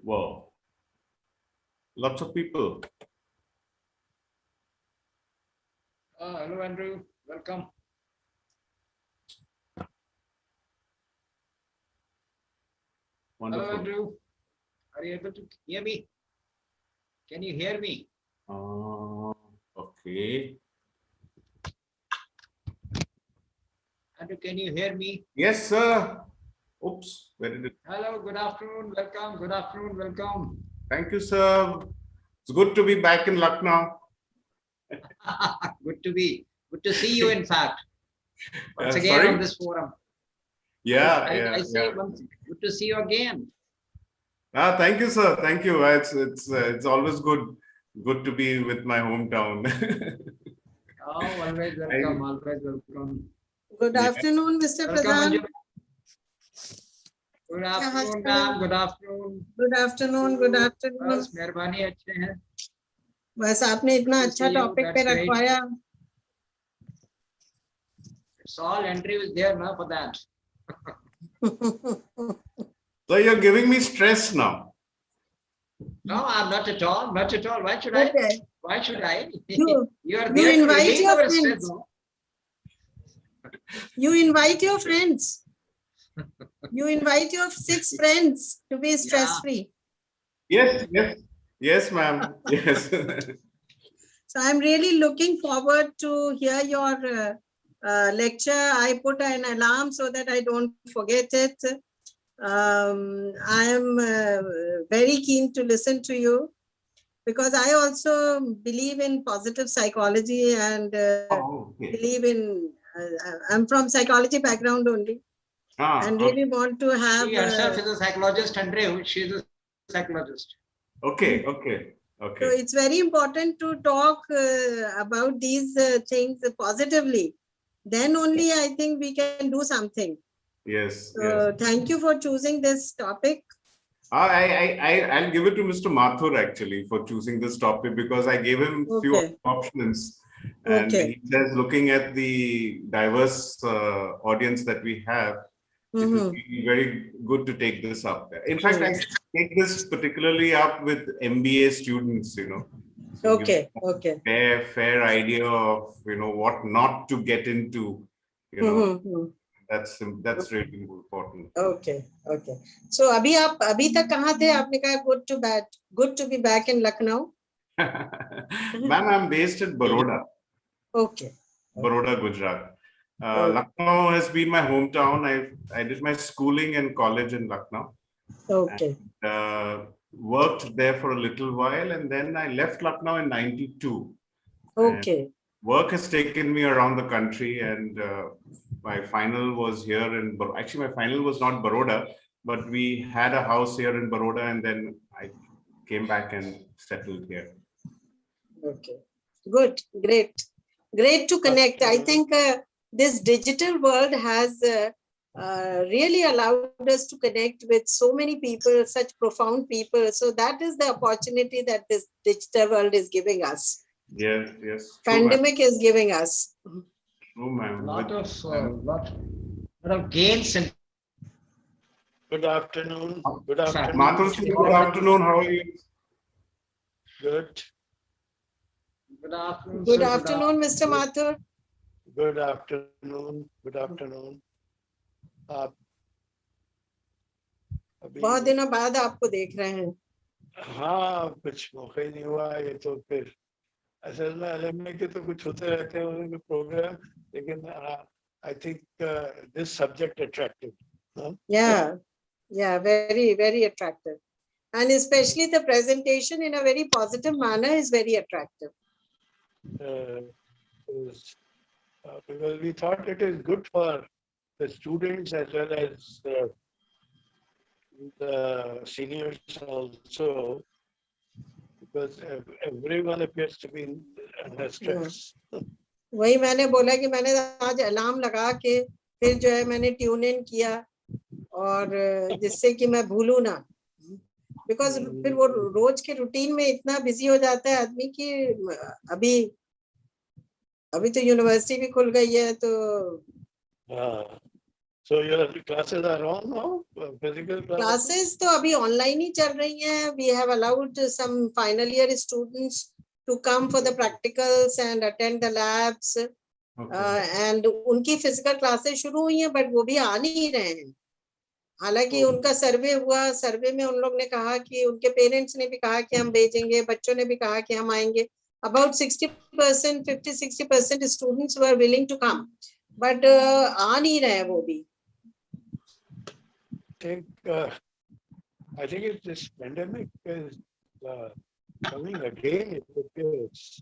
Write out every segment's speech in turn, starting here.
Wow. Lots of people. Hello, Andrew. Welcome. Wonderful. Hello, Andrew. Are you able to hear me? Can you hear me? Okay. Andrew, can you hear me? Yes, sir. Oops. Where did it? Hello, good afternoon. Welcome. Good afternoon. Welcome. Thank you, sir. It's good to be back in Lucknow. Good to see you, in fact. Once again sorry? on this forum. Yeah, I say once, good to see you again. Thank you, sir. Thank you. It's always good to be with my hometown. Oh, always welcome. Always welcome. Good afternoon, Mr. Pradhan. Good afternoon, ma'am. Good afternoon. Good afternoon. Good afternoon. बस मेहरबानी अच्छे हैं. बस आपने इतना अच्छा topic पे रखवाया. It's all entry is there now for that. So you're giving me stress now. No, I'm not at all. Not at all. Why should I? Okay. Why should I? You are there to invite relieve your our stress. friends. You invite your friends. You invite your 6 friends to be stress-free. Yes, ma'am. Yes. So I'm really looking forward to hear your lecture. I put an alarm so that I don't forget it. I am very keen to listen to you because I also believe in positive psychology and believe in, I'm from psychology background only. And really want to have. She herself is a psychologist, Andrew. She is a psychologist. Okay. So it's very important to talk about these things positively. Then only I think we can do something. Yes. So thank you for choosing this topic. I'll give it to Mr. Mathur actually for choosing this topic because I gave him few options. And he says, looking at the diverse audience that we have, it would be very good to take this up. In fact, I take this particularly up with MBA students, So fair idea of, what not to get into, That's really important. Okay. So अभी तक कहाँ थे? आपने कहा good to be back in Lucknow. Ma'am, I'm based at Baroda. Okay. Baroda, Gujarat. Lucknow has been my hometown. I did my schooling and college in Lucknow. Okay. And, worked there for a little while, and then I left Lucknow in '92. Okay. And work has taken me around the country, and my final was here in. Actually, my final was not Baroda, but we had a house here in Baroda, and then I came back and settled here. Okay. Good. Great to connect. I think this digital world has really allowed us to connect with so many people, such profound people. So that is the opportunity that this digital world is giving us. Yes. Pandemic is giving us. True, ma'am. Lot of gains. And good afternoon. Mathur, good afternoon. How are you? Good. Good afternoon. Good afternoon, Mr. Mathur. Good afternoon. बहुत दिनों बाद आपको देख रहे हैं. हाँ, कुछ मौका ही नहीं हुआ. ये तो फिर असल में अलमनी के तो कुछ होते रहते हैं उनके प्रोग्राम, लेकिन I think this subject attractive. Yeah, very attractive, and especially the presentation in a very positive manner is very attractive. Because we thought it is good for the students as well as the seniors also, because everyone appears to be under stress. वही मैंने बोला कि मैंने आज alarm लगा के फिर जो है मैंने ट्यून इन किया और जिससे कि मैं भूलूं ना, बिकॉज फिर वो रोज के रूटीन में इतना बिजी हो जाता है आदमी कि अभी तो यूनिवर्सिटी भी खुल गई है तो So your classes are on now? Physical classes? Classes तो अभी online ही चल रही हैं. We have allowed some final year students to come for the practicals and attend the labs. And उनकी physical classes शुरू हुई हैं, but वो भी आ नहीं रहे हैं. हालांकि उनका सर्वे हुआ, सर्वे में उन लोग ने कहा कि उनके पेरेंट्स ने भी कहा कि हम भेजेंगे, बच्चों ने भी कहा कि हम आएंगे. About 60%, 50-60% students were willing to come, but आ नहीं रहे वो भी. I think if this pandemic is coming again, it appears.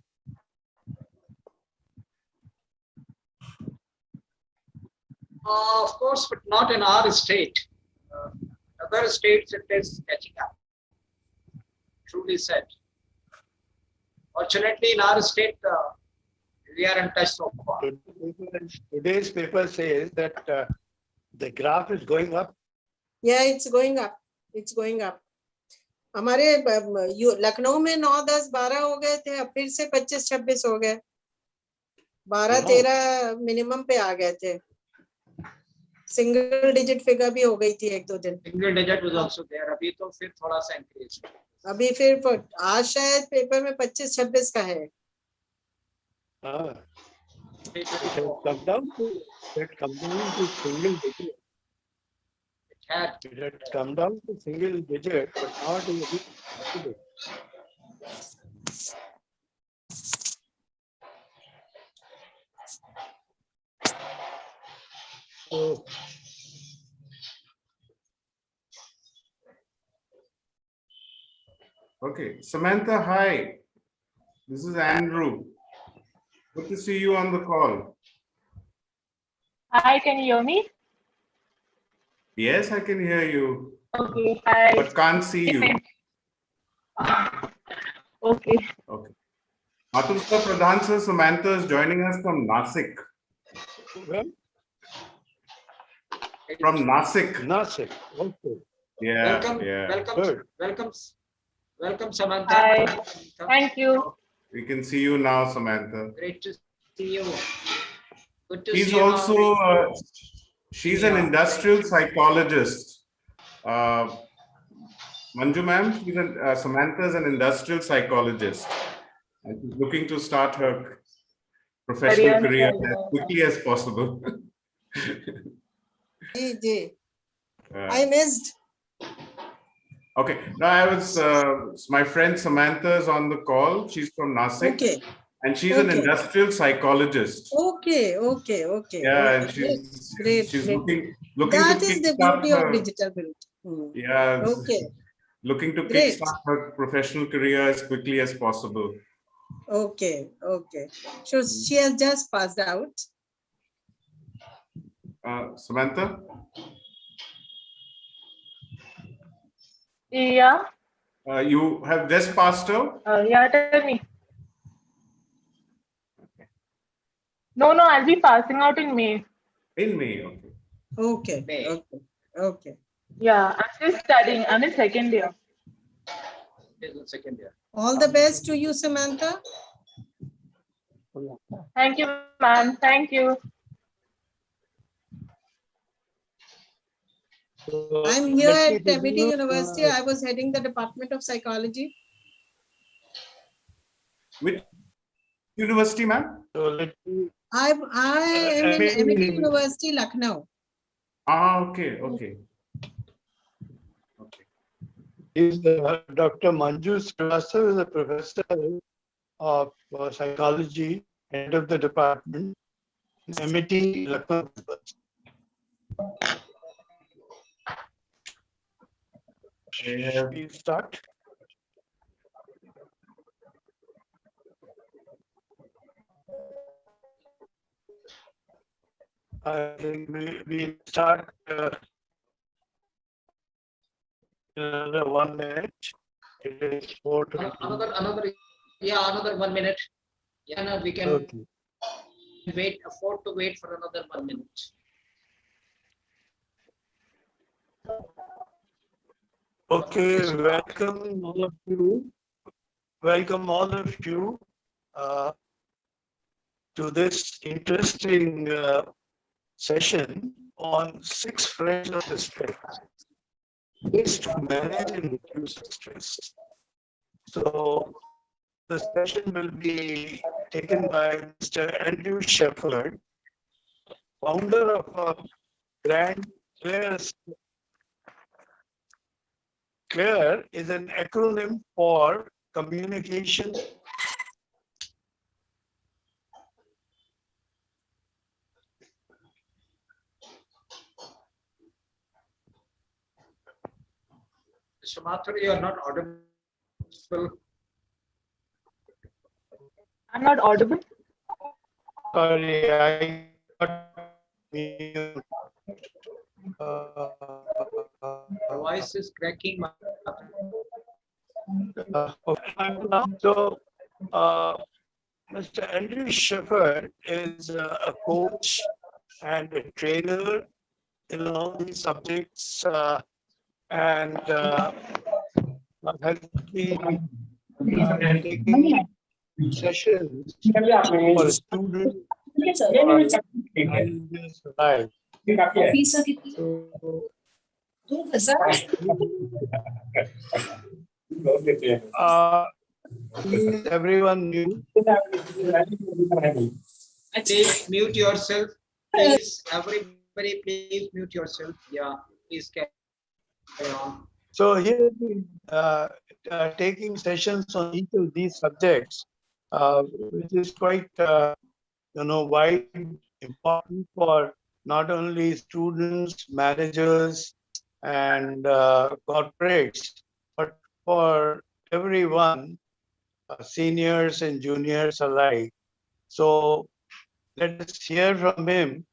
Of course, but not in our state. Other states it is catching up. Truly said. Fortunately, in our state, we are untouched so far. Today's paper says that the graph is going up. Yeah, it's going up. It's going up. हमारे लखनऊ में 9, 10, 12 हो गए थे, अब फिर से 25, 26 हो गए. 12, 13 मिनिमम पे आ गए थे. सिंगल डिजिट फिगर भी हो गई थी 1-2 दिन. Single digit was also there. अभी तो फिर थोड़ा सा increase. अभी फिर आज शायद पेपर में 25-26 का है. It has come down to single digit. It had come down to single digit, but not in a big. So, okay, Samantha, hi. This is Andrew. Good to see you on the call. Hi, can you hear me? Yes, I can hear you. Okay, hi. But can't see you. Okay. Okay. Atul sir, Pradhan sir, Samantha is joining us from Nasik. well, From Nasik. Nasik. Okay. Yeah, Welcome, yeah. welcome, Samantha. Hi. Thank you. We can see you now, Samantha. Great to see you. Good to She's see you. also, she's an industrial psychologist. Manju ma'am, Samantha is an industrial psychologist. And she's looking to start her professional career as quickly as possible. I missed. Okay, now I was, my friend Samantha is on the call. She's from Nasik. Okay. And she's an industrial psychologist. Okay. Yeah, and she's great. looking That to is the kickstart beauty of her, digital build. yeah. Okay. Looking to Great. kickstart her professional career as quickly as possible. Okay. So she has just passed out. Samantha? Yeah. You have just passed out? Yeah, tell me. No, I'll be passing out in May. In May, okay. Okay. Yeah, I'm still studying. I'm in second year. Second year. All the best to you, Samantha. Thank you, ma'am. Thank you. I'm here at MIT University. I was heading the Department of Psychology. Which university, ma'am? I am in MIT University, Lucknow. Okay. Is Dr. Manju Srivastava is a professor of psychology, head of the department, MIT Lucknow. Please start. I think we start in another 1 minute. It is 4:20. Another 1 minute. Yeah, no, we can Okay. afford to wait for another 1 minute. Okay, welcome all of you. Welcome all of you to this interesting session on 6 friends of the stress. Ways to manage and reduce stress. So the session will be taken by Mr. Andrew Shepherd, founder of a brand. CLARE is an acronym for communication. Mr. Mathur, you are not audible. I'm not audible. Sorry, I got Your voice is cracking. So, Mr. Andrew Shepherd is a coach and a trainer in all these subjects, and has been taking sessions for students in this life. Please, everyone mute. Please mute yourself. Please, everybody, please mute yourself. Yeah, please carry on. So here we taking sessions on each of these subjects, which is quite wide, important for not only students, managers, and corporates, but for everyone, seniors and juniors alike. So let us hear from him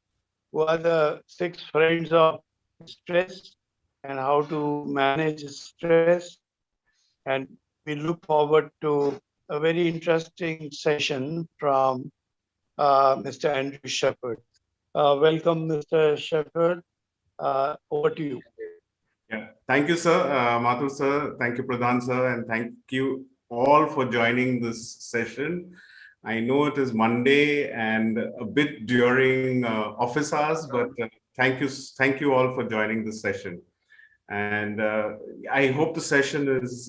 who are the 6 friends of stress and how to manage stress. And we look forward to a very interesting session from Mr. Andrew Shepherd. Welcome, Mr. Shepherd. Over to you. Yeah, thank you, sir. Mathur sir, thank you, Pradhan sir, and thank you all for joining this session. I know it is Monday and a bit during office hours, but thank you all for joining this session. And I hope the session is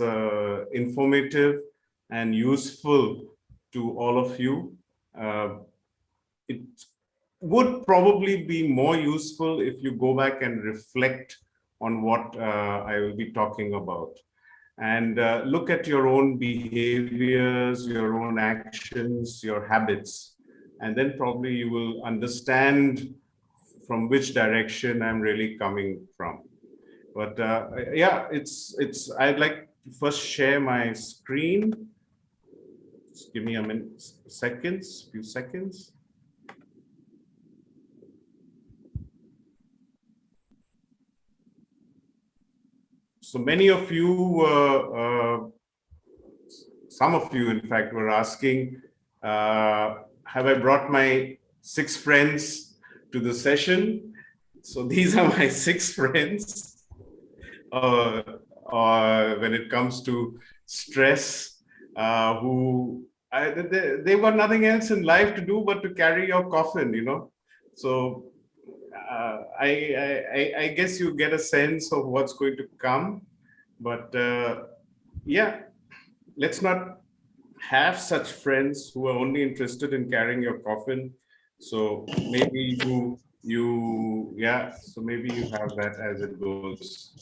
informative and useful to all of you. It would probably be more useful if you go back and reflect on what I will be talking about. And look at your own behaviors, your own actions, your habits, and then probably you will understand from which direction I'm really coming from. But yeah, I'd like to first share my screen. Just give me a minute, few seconds. So many of you, some of you, in fact, were asking, have I brought my 6 friends to the session? So these are my 6 friends. When it comes to stress, they've got nothing else in life to do but to carry your coffin, So I guess you get a sense of what's going to come, but yeah, let's not have such friends who are only interested in carrying your coffin. So maybe so maybe you have that as it goes.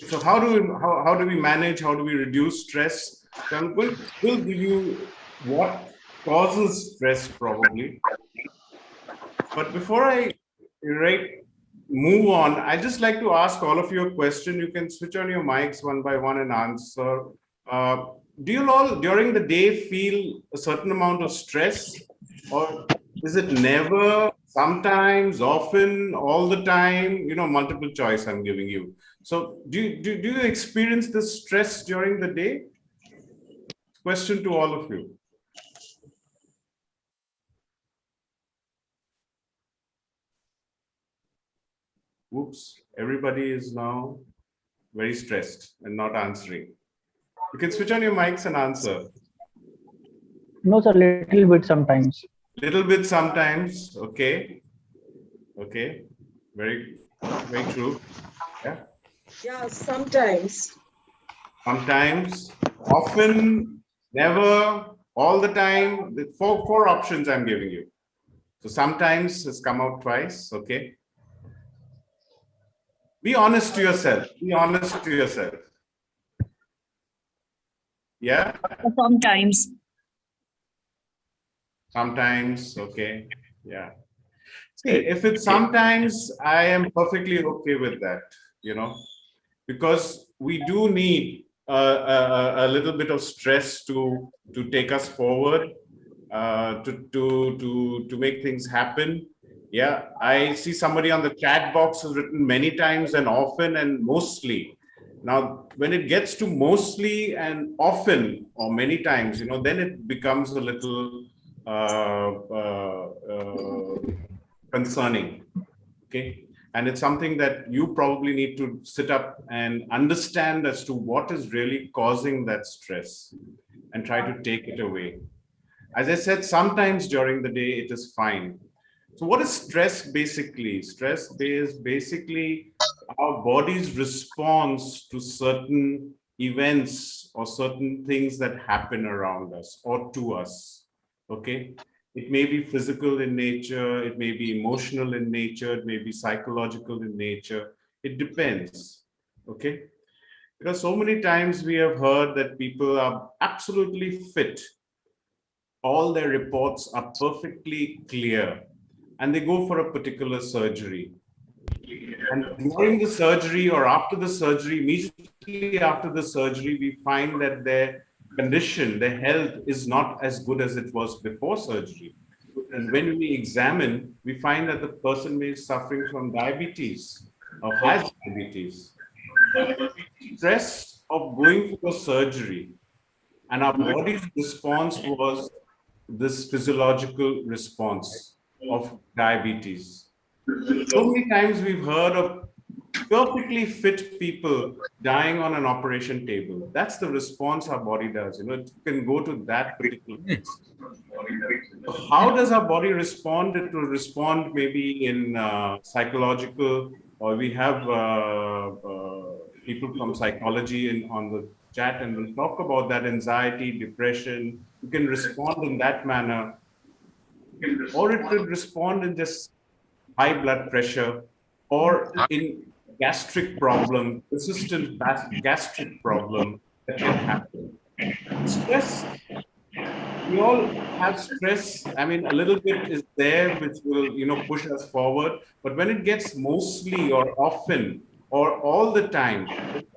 So how do we manage? How do we reduce stress? So I'm going to give you what causes stress probably. But before I move on, I just like to ask all of you a question. You can switch on your mics one by one and answer. Do you all during the day feel a certain amount of stress, or is it never, sometimes, often, all the time? Multiple choice I'm giving you. So do you experience this stress during the day? Question to all of you. Whoops, everybody is now very stressed and not answering. You can switch on your mics and answer. No, sir, little bit sometimes. Little bit sometimes, okay. Okay. Very, very true. Yeah. Yeah, sometimes. Sometimes, often, never, all the time. The four options I'm giving you. So sometimes has come out twice. Okay. Be honest to yourself. Be honest to yourself. Yeah. Sometimes. Sometimes. Okay. Yeah. See, if it's sometimes, I am perfectly okay with that, because we do need a little bit of stress to take us forward, to make things happen. Yeah, I see somebody on the chat box has written many times and often and mostly. Now, when it gets to mostly and often or many times, then it becomes a little concerning. Okay. And it's something that you probably need to sit up and understand as to what is really causing that stress and try to take it away. As I said, sometimes during the day it is fine. So, what is stress basically? Stress is basically our body's response to certain events or certain things that happen around us or to us. Okay. It may be physical in nature, it may be emotional in nature, it may be psychological in nature. It depends. Okay. Because so many times we have heard that people are absolutely fit, all their reports are perfectly clear, and they go for a particular surgery. And during the surgery or after the surgery, immediately after the surgery, we find that their condition, their health is not as good as it was before surgery. And when we examine, we find that the person may be suffering from diabetes or has diabetes. Stress of going for a surgery, and our body's response was this physiological response of diabetes. So many times we've heard of perfectly fit people dying on an operation table. That's the response our body does. It can go to that particular extent. So how does our body respond? It will respond maybe in psychological, or we have people from psychology on the chat, and we'll talk about that anxiety, depression. You can respond in that manner, or it could respond in just high blood pressure, or in gastric problem, persistent gastric problem that can happen. Stress, we all have stress. I mean, a little bit is there which will, push us forward. But when it gets mostly or often or all the time,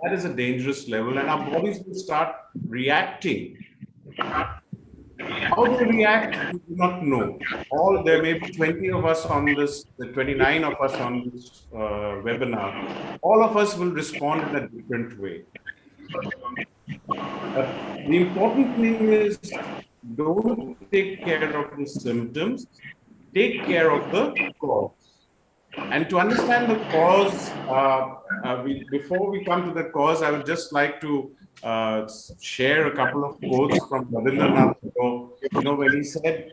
that is a dangerous level, and our bodies will start reacting. How they react, we do not know. All there may be 20 of us on this, the 29 of us on this webinar. All of us will respond in a different way. But the important thing is, don't take care of the symptoms, take care of the cause. And to understand the cause, before we come to the cause, I would just like to share a couple of quotes from Rabindranath Tagore. When he said,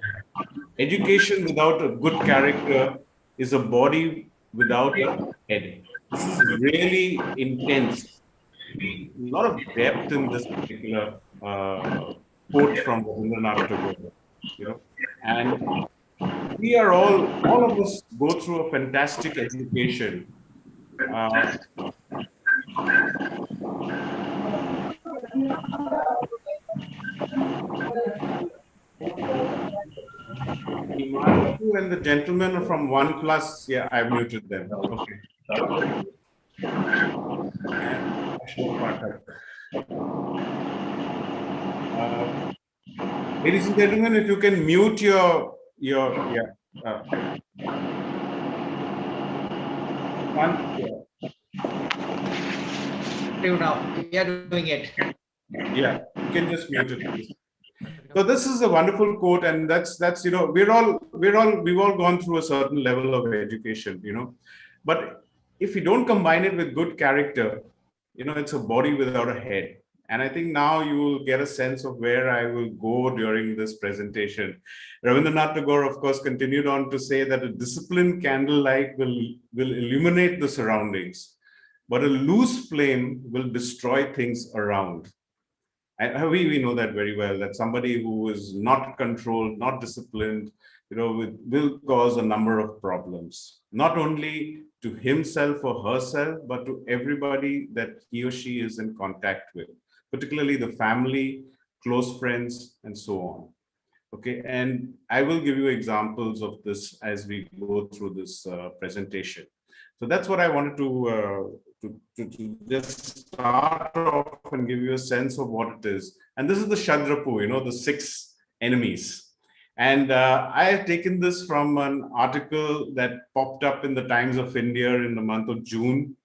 education without a good character is a body without a head. This is really intense. A lot of depth in this particular quote from Rabindranath Tagore. And we are all of us go through a fantastic education. Himanshu and the gentleman from OnePlus, yeah, I've muted them. Okay. And Ashok Pathak. Ladies and gentlemen, if you can mute your Now we are doing it. Yeah, you can just mute it, please. So this is a wonderful quote, and that's we've all gone through a certain level of education, but if you don't combine it with good character, it's a body without a head. And I think now you will get a sense of where I will go during this presentation. Rabindranath Tagore, of course, continued on to say that a disciplined candlelight will illuminate the surroundings, but a loose flame will destroy things around. And we know that very well, that somebody who is not controlled, not disciplined, will cause a number of problems, not only to himself or herself, but to everybody that he or she is in contact with, particularly the family, close friends, and so on. Okay, and I will give you examples of this as we go through this presentation. So that's what I wanted to just start off and give you a sense of what it is. And this is the Shadrapu, the 6 enemies. And I have taken this from an article that popped up in the Times of India in the month of June.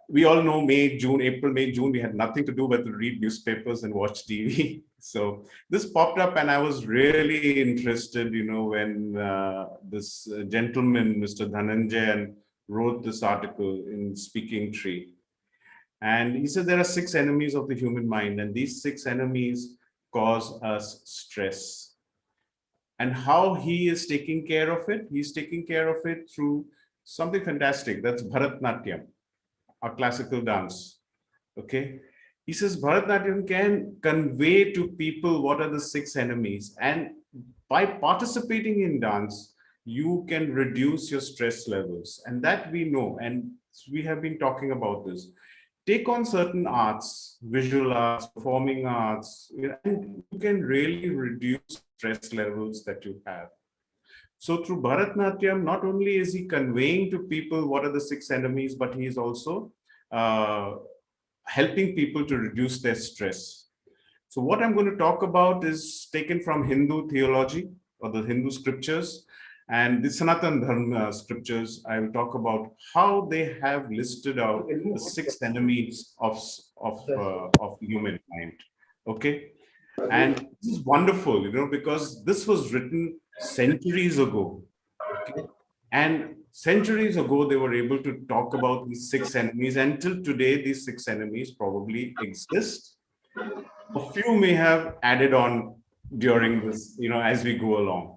We all know April, May, June, we had nothing to do but to read newspapers and watch TV. So this popped up and I was really interested, when this gentleman, Mr. Dhananjay, wrote this article in Speaking Tree. And he said there are 6 enemies of the human mind, and these 6 enemies cause us stress. And how he is taking care of it? He's taking care of it through something fantastic. That's Bharatnatyam, a classical dance. Okay. He says Bharatnatyam can convey to people what are the 6 enemies. And by participating in dance, you can reduce your stress levels. And that we know. And we have been talking about this. Take on certain arts, visual arts, performing arts, and you can really reduce stress levels that you have. So through Bharatnatyam, not only is he conveying to people what are the 6 enemies, but he is also helping people to reduce their stress. So what I'm going to talk about is taken from Hindu theology or the Hindu scriptures, and the Sanatana Dharma scriptures. I will talk about how they have listed out the 6 enemies of the human mind. Okay, and this is wonderful, because this was written centuries ago. Okay, and centuries ago they were able to talk about these 6 enemies. Until today, these 6 enemies probably exist. A few may have added on during this, as we go along.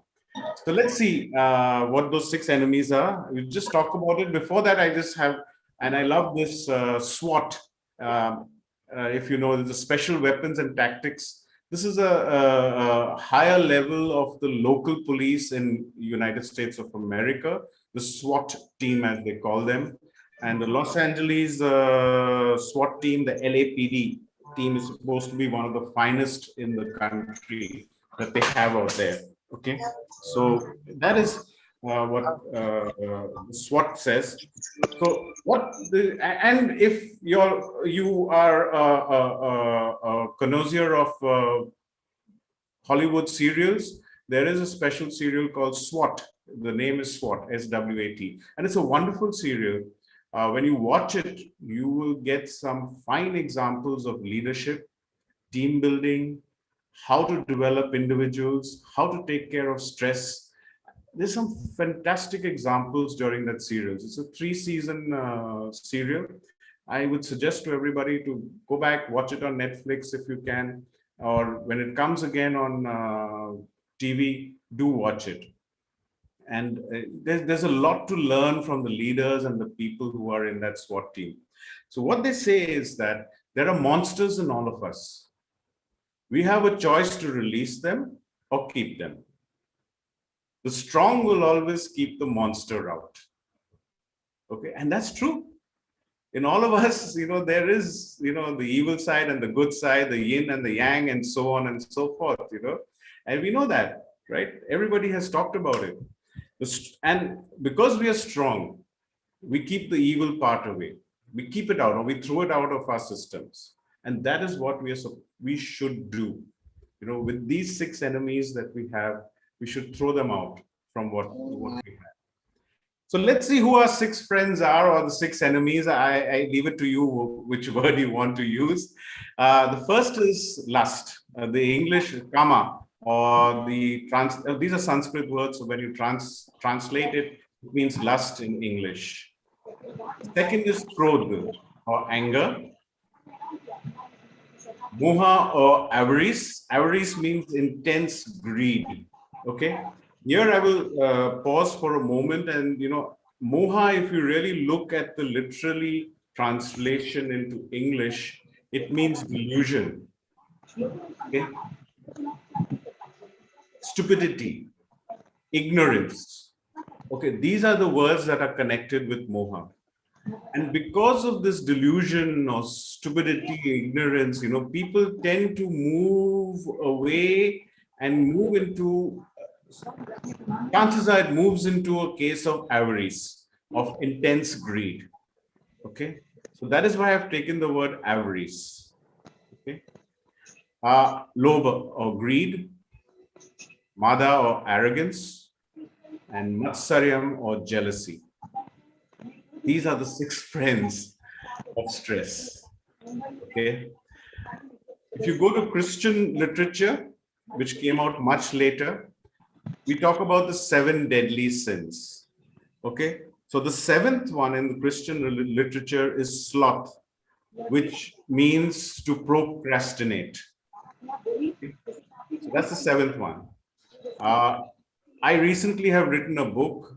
So let's see what those 6 enemies are. We'll just talk about it. Before that, I just have, and I love this SWAT. If you know, there's a special weapons and tactics. This is a higher level of the local police in United States of America, the SWAT team, as they call them. And the Los Angeles SWAT team, the LAPD team, is supposed to be one of the finest in the country that they have out there. Okay, so that is what SWAT says. So and if you are a connoisseur of Hollywood serials, there is a special serial called SWAT. The name is SWAT, S.W.A.T, and it's a wonderful serial. When you watch it, you will get some fine examples of leadership, team building, how to develop individuals, how to take care of stress. There's some fantastic examples during that series. It's a 3-season serial. I would suggest to everybody to go back, watch it on Netflix if you can, or when it comes again on TV, do watch it. And there's a lot to learn from the leaders and the people who are in that SWAT team. So what they say is that there are monsters in all of us. We have a choice to release them or keep them. The strong will always keep the monster out. Okay, and that's true. In all of us, there is, the evil side and the good side, the yin and the yang, and so on and so forth, and we know that, right? Everybody has talked about it. And because we are strong, we keep the evil part away. We keep it out, or we throw it out of our systems. And that is what we should do. With these 6 enemies that we have, we should throw them out from what we have. So let's see who our 6 friends are, or the 6 enemies. I leave it to you which word you want to use. The first is lust. The English kama, or these are Sanskrit words. So when you translate it, it means lust in English. Second is krodh, or anger. Moha or avarice. Avarice means intense greed. Okay. Here I will pause for a moment, and moha, if you really look at the literally translation into English, it means delusion. Okay. Stupidity, ignorance. Okay, these are the words that are connected with moha. And because of this delusion or stupidity, ignorance, people tend to move away and move into, chances are it moves into a case of avarice, of intense greed. Okay, so that is why I've taken the word avarice. Okay, lobha or greed, mada or arrogance, and matsaryam or jealousy. These are the 6 friends of stress. Okay. If you go to Christian literature, which came out much later, we talk about the 7 deadly sins. Okay. So the 7th one in the Christian literature is sloth, which means to procrastinate. Okay? So that's the 7th one. I recently have written a book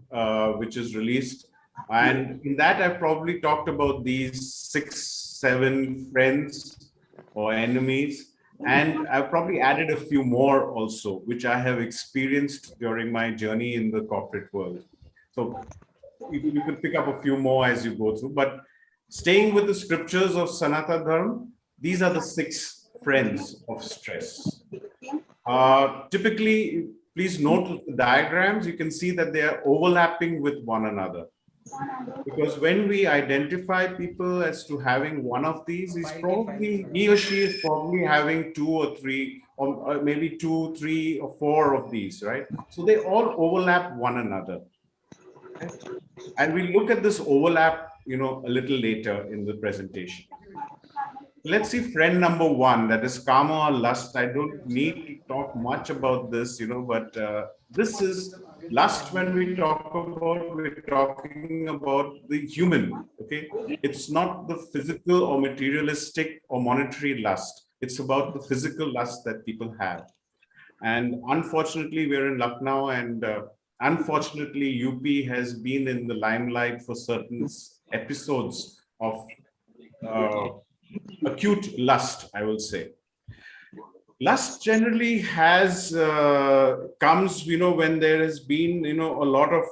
which is released, and in that I've probably talked about these 6, 7 friends or enemies, and I've probably added a few more also, which I have experienced during my journey in the corporate world. So you could pick up a few more as you go through, but staying with the scriptures of Sanatana Dharma, these are the 6 friends of stress. Typically, please note the diagrams, you can see that they are overlapping with one another. Because when we identify people as to having one of these, he or she is probably having 2 or 3, or maybe 2, 3, or 4 of these, right? So they all overlap one another. Okay? And we look at this overlap, a little later in the presentation. Let's see friend number 1, that is karma or lust. I don't need to talk much about this, but this is lust. When we talk about, we're talking about the human, okay? It's not the physical or materialistic or monetary lust. It's about the physical lust that people have. And unfortunately, we're in Lucknow, and unfortunately, UP has been in the limelight for certain episodes of acute lust, I will say. Lust generally comes, when there has been, a lot of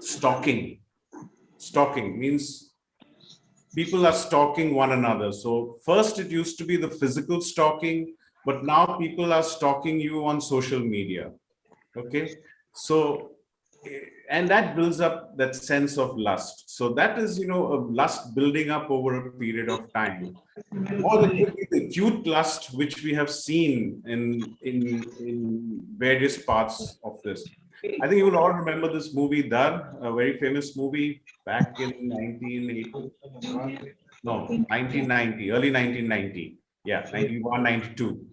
stalking. Stalking means people are stalking one another. So first it used to be the physical stalking, but now people are stalking you on social media. Okay. So, and that builds up that sense of lust. So that is, a lust building up over a period of time. Or it could be the acute lust, which we have seen in various parts of this. I think you will all remember this movie, Dar, a very famous movie back in 1990, early 1990. Yeah, 91, 92.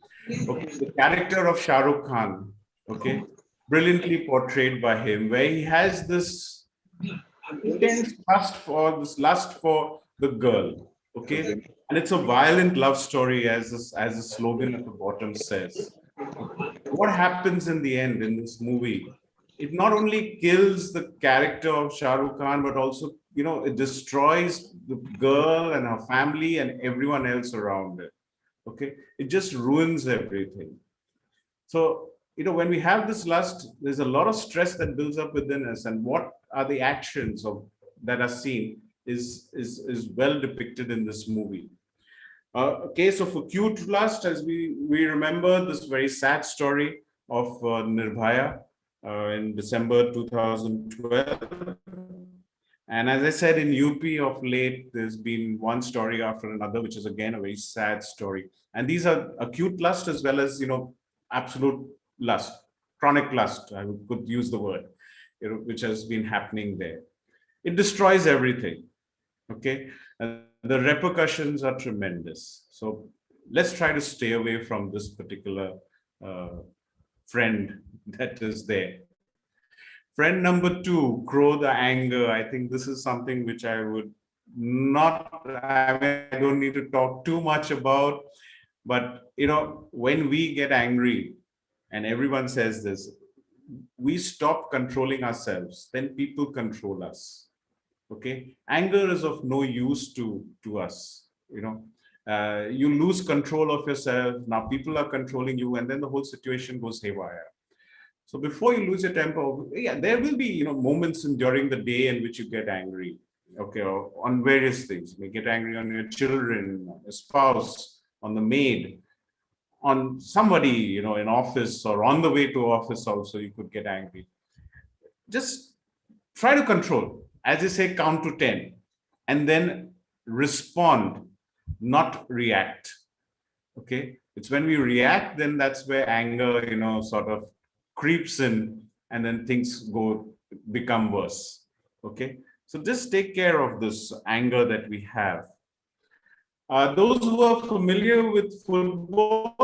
Okay, the character of Shah Rukh Khan, okay, brilliantly portrayed by him, where he has this intense lust for the girl, okay, and it's a violent love story, as the slogan at the bottom says. What happens in the end in this movie? It not only kills the character of Shah Rukh Khan, but also, it destroys the girl and her family and everyone else around it. Okay, it just ruins everything. So, when we have this lust, there's a lot of stress that builds up within us, and what are the actions that are seen is well depicted in this movie. A case of acute lust, as we remember this very sad story of Nirbhaya in December 2012. And as I said, in UP of late, there's been one story after another, which is again a very sad story. And these are acute lust as well as, absolute lust, chronic lust, I could use the word, which has been happening there. It destroys everything. Okay. And the repercussions are tremendous. So let's try to stay away from this particular friend that is there. Friend number 2, Crow the anger. I think this is something which I would not, I don't need to talk too much about. But, when we get angry, and everyone says this, we stop controlling ourselves, then people control us. Okay, anger is of no use to us. You lose control of yourself. Now people are controlling you, and then the whole situation goes haywire. So before you lose your temper, yeah, there will be moments during the day in which you get angry. Okay, or on various things. You may get angry on your children, on your spouse, on the maid, on somebody in office, or on the way to office. Also, you could get angry. Just try to control, as they say, count to 10, and then respond, not react. Okay, it's when we react, then that's where anger sort of creeps in, and then things become worse. Okay, so just take care of this anger that we have. Those who are familiar with football,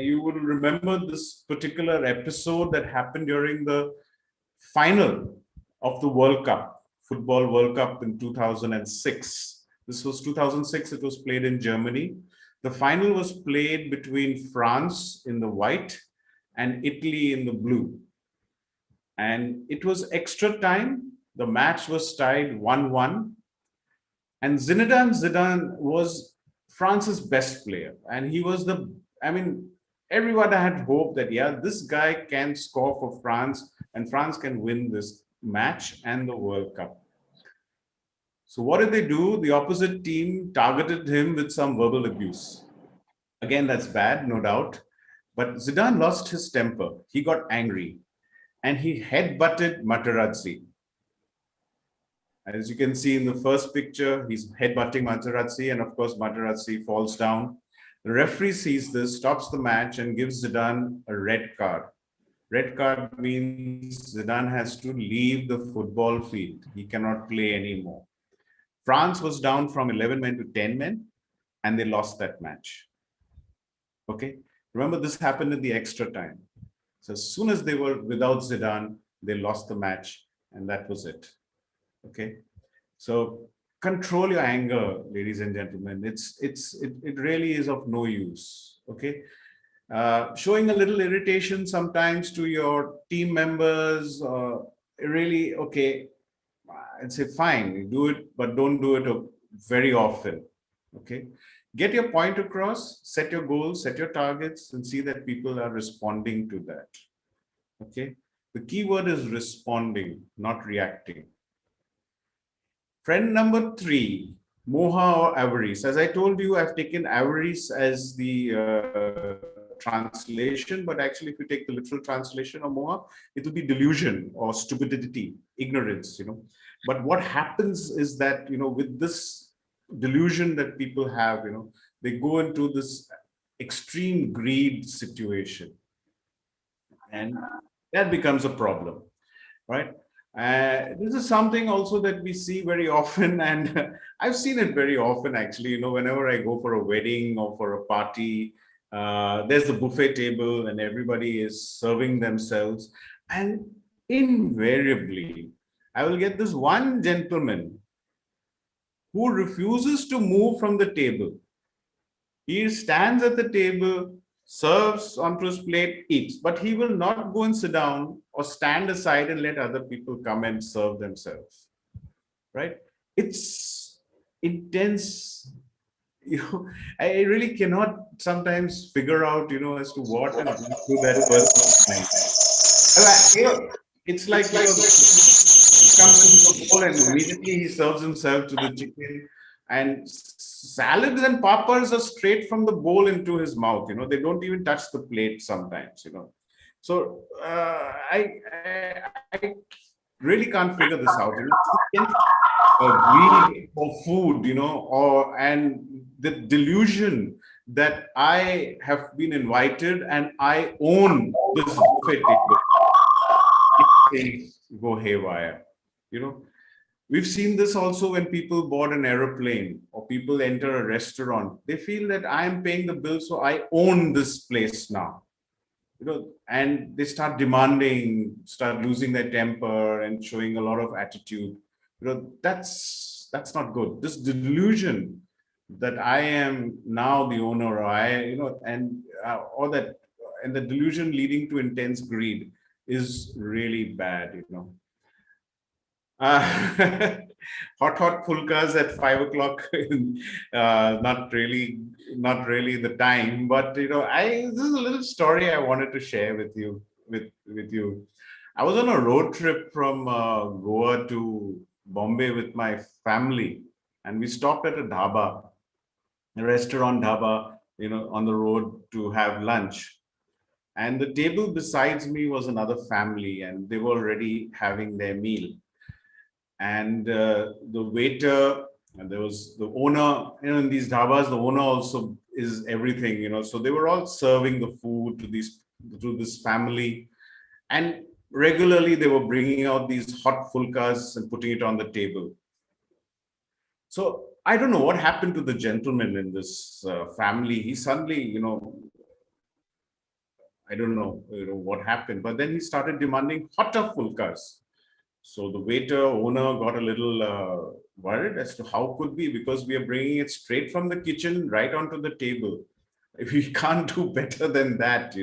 you will remember this particular episode that happened during the final of the World Cup, Football World Cup in 2006. This was 2006, it was played in Germany. The final was played between France in the white and Italy in the blue. And it was extra time. The match was tied 1-1. And Zinedine Zidane was France's best player. And he was everyone had hope that, yeah, this guy can score for France and France can win this match and the World Cup. So what did they do? The opposite team targeted him with some verbal abuse. Again, that's bad, no doubt. But Zidane lost his temper. He got angry and he headbutted Materazzi. As you can see in the first picture, he's headbutting Materazzi, and of course, Materazzi falls down. The referee sees this, stops the match, and gives Zidane a red card. Red card means Zidane has to leave the football field. He cannot play anymore. France was down from 11 men to 10 men, and they lost that match. Okay, remember this happened in the extra time. So as soon as they were without Zidane, they lost the match, and that was it. Okay, so control your anger, ladies and gentlemen. It really is of no use. Okay, showing a little irritation sometimes to your team members, really okay. I'd say fine, do it, but don't do it very often. Okay, get your point across, set your goals, set your targets, and see that people are responding to that. Okay, the key word is responding, not reacting. Friend number 3, moha or avarice. As I told you, I've taken avarice as the translation, but actually if you take the literal translation of moha, it will be delusion or stupidity, ignorance, But what happens is that, with this delusion that people have, they go into this extreme greed situation. And that becomes a problem, right? This is something also that we see very often, and I've seen it very often actually. Whenever I go for a wedding or for a party, there's a buffet table and everybody is serving themselves, and invariably, I will get this one gentleman who refuses to move from the table. He stands at the table, serves onto his plate, eats, but he will not go and sit down or stand aside and let other people come and serve themselves. Right? It's intense. I really cannot sometimes figure out, as to what is going through that person's mind. It's like, he comes to the bowl and immediately he serves himself to the chicken, and salads and papas are straight from the bowl into his mouth. They don't even touch the plate sometimes. So I really can't figure this out. Greed for food, and the delusion that I have been invited and I own this buffet table. Things go haywire. We've seen this also when people board an aeroplane or people enter a restaurant. They feel that I am paying the bill, so I own this place now. And they start demanding, start losing their temper and showing a lot of attitude. That's not good. This delusion that I am now the owner, or or that, and the delusion leading to intense greed is really bad. Uh, hot pulkas at 5 o'clock. Not really the time, but this is a little story I wanted to share with you. With you, I was on a road trip from Goa to Bombay with my family, and we stopped at a restaurant dhaba, on the road to have lunch. And the table besides me was another family, and they were already having their meal. And the waiter, and there was the owner. In these dhabas, the owner also is everything. So they were all serving the food to this family, and regularly they were bringing out these hot fulkas and putting it on the table. So I don't know what happened to the gentleman in this family. He suddenly, I don't know, what happened, but then he started demanding hotter fulkas. So the waiter owner got a little worried as to how could be, because we are bringing it straight from the kitchen right onto the table. We can't do better than that.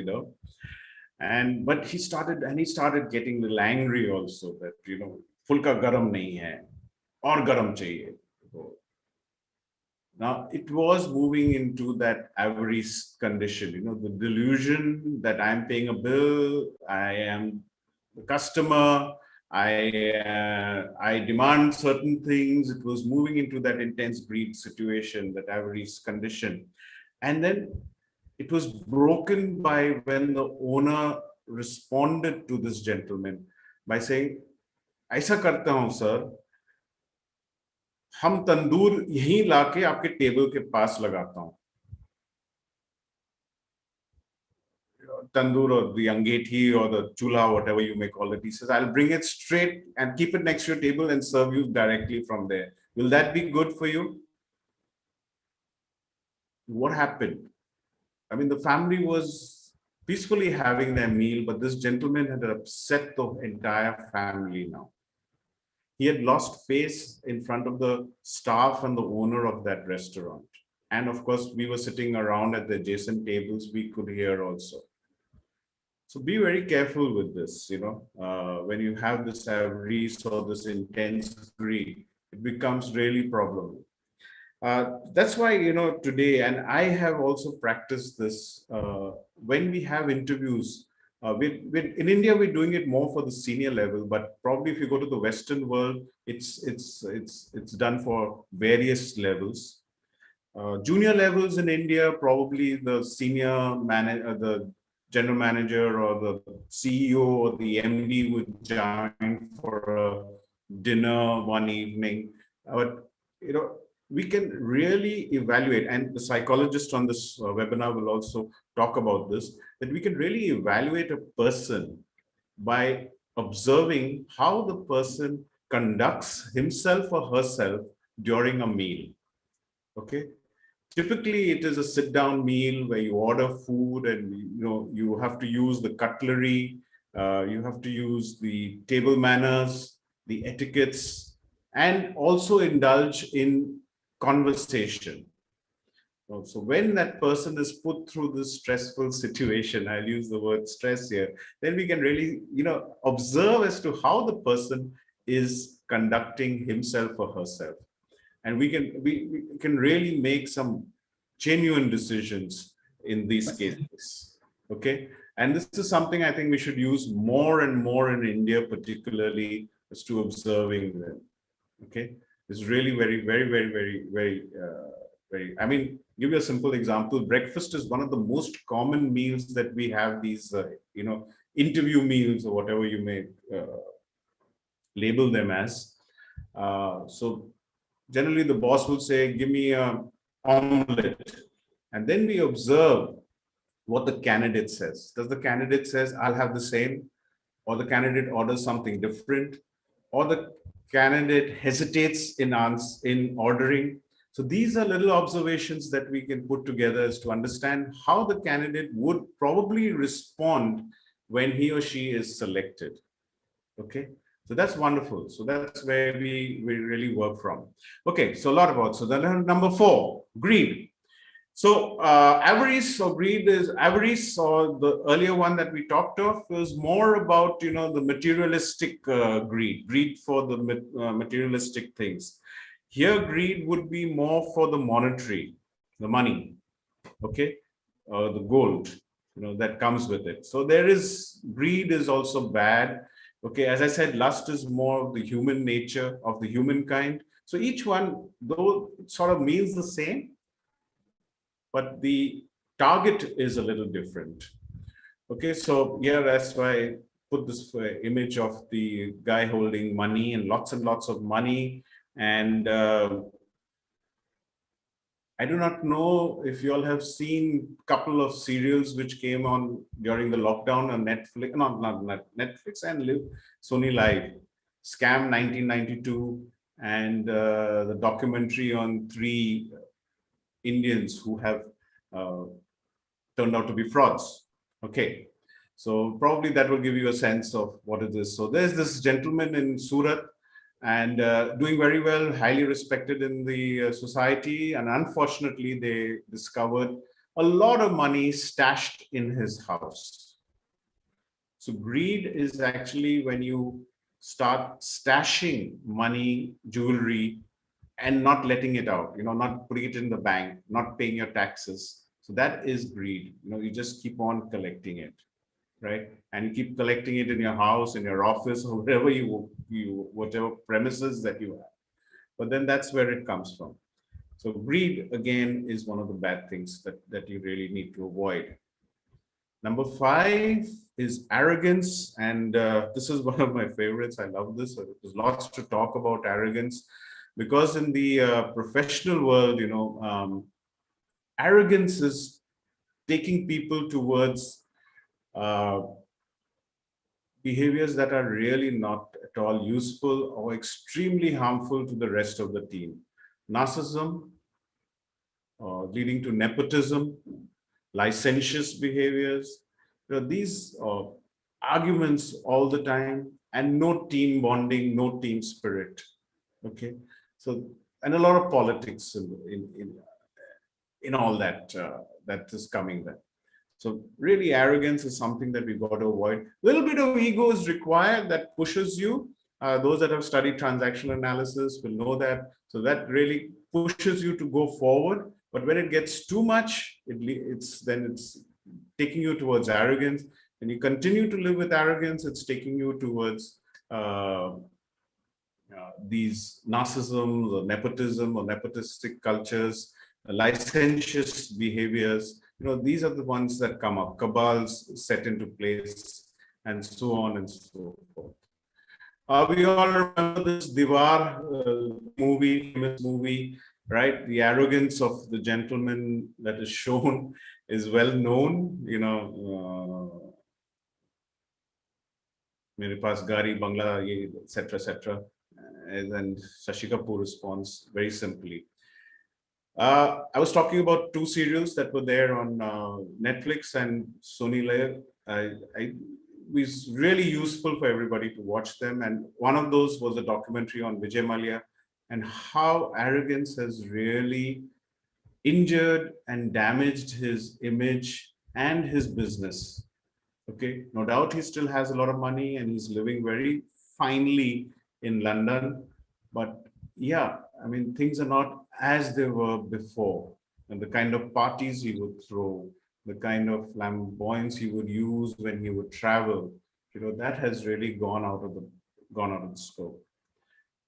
And but he started getting a little angry also, that fulka garam nahi hai, or garam chahiye. So now it was moving into that avarice condition, the delusion that I'm paying a bill, I am the customer, I demand certain things. It was moving into that intense greed situation, that avarice condition. And then it was broken by when the owner responded to this gentleman by saying, "Aisa karta hu, sir, हम तंदूर यहीं लाके आपके table के पास लगाता हूं, tandoor or the angethi or the chula, whatever you may call it." He says, "I'll bring it straight and keep it next to your table and serve you directly from there. Will that be good for you?" What happened? I mean, the family was peacefully having their meal, but this gentleman had upset the entire family now. He had lost face in front of the staff and the owner of that restaurant. And of course, we were sitting around at the adjacent tables, we could hear also. So be very careful with this, when you have this avarice or this intense greed, it becomes really problem. That's why, today, and I have also practiced this when we have interviews. In India, we're doing it more for the senior level, but probably if you go to the Western world, it's done for various levels. Junior levels in India, probably the senior manager, the general manager, or the CEO or the MD would join for a dinner one evening. But we can really evaluate, and the psychologist on this webinar will also talk about this, that we can really evaluate a person by observing how the person conducts himself or herself during a meal. Okay. Typically, it is a sit-down meal where you order food, and you have to use the cutlery, you have to use the table manners, the etiquettes, and also indulge in conversation. So when that person is put through this stressful situation, I'll use the word stress here, then we can really, observe as to how the person is conducting himself or herself. And we can really make some genuine decisions in these cases. Okay. And this is something I think we should use more and more in India, particularly, as to observing them. Okay. It's really very, very, very, very, very, I mean, give you a simple example. Breakfast is one of the most common meals that we have, these, interview meals, or whatever you may label them as. So generally the boss will say, "Give me an omelette." And then we observe what the candidate says. Does the candidate says, "I'll have the same," or the candidate orders something different, or the candidate hesitates in ordering? So these are little observations that we can put together as to understand how the candidate would probably respond when he or she is selected. Okay. So that's wonderful. So that's where we really work from. Okay, so a lot about, so then number 4, greed. So avarice or greed is, avarice, or the earlier one that we talked of, was more about, you know, the materialistic greed for the materialistic things. Here, greed would be more for the monetary, the money, okay, the gold, you know, that comes with it. So there is, greed is also bad. Okay, as I said, lust is more of the human nature of the humankind. So each one, though it sort of means the same, but the target is a little different. Okay, so yeah, that's why I put this image of the guy holding money and lots of money. And I do not know if you all have seen a couple of serials which came on during the lockdown on Netflix, not Netflix and Sony Live, Scam 1992, and the documentary on 3 Indians who have uh, turned out to be frauds. Okay, so probably that will give you a sense of what it is. So there's this gentleman in Surat, and doing very well, highly respected in the society. And unfortunately, they discovered a lot of money stashed in his house. So greed is actually when you start stashing money, jewelry, and not letting it out, you know, not putting it in the bank, not paying your taxes. So that is greed. You know, you just keep on collecting it, right? And you keep collecting it in your house, in your office, or wherever you whatever premises that you have. But then that's where it comes from. So greed, again, is one of the bad things that you really need to avoid. Number 5 is arrogance. And this is one of my favorites. I love this. There's lots to talk about arrogance, because in the professional world, you know, arrogance is taking people towards uh, behaviors that are really not at all useful or extremely harmful to the rest of the team. Narcissism, leading to nepotism, licentious behaviors, you know, these arguments all the time, and no team bonding, no team spirit. Okay, so, and a lot of politics in all that that is coming there. So really, arrogance is something that we got to avoid. A little bit of ego is required that pushes you. Those that have studied transactional analysis will know that. So that really pushes you to go forward. But when it gets too much, it's taking you towards arrogance. And you continue to live with arrogance, it's taking you towards these narcissism or nepotism or nepotistic cultures, licentious behaviors. You know, these are the ones that come up, cabals set into place, and so on and so forth. We all remember this Diwar movie, famous movie, right? The arrogance of the gentleman that is shown is well known. You know, मेरे पास गाड़ी बंगला ये etc. And then Shashi Kapoor responds very simply. I was talking about 2 serials that were there on Netflix and Sony Live. It was really useful for everybody to watch them. And one of those was a documentary on Vijay Mallya and how arrogance has really injured and damaged his image and his business. Okay, no doubt he still has a lot of money and he's living very finely in London. But yeah, I mean, things are not as they were before. And the kind of parties he would throw, the kind of flamboyance he would use when he would travel, you know, that has really gone out of the scope.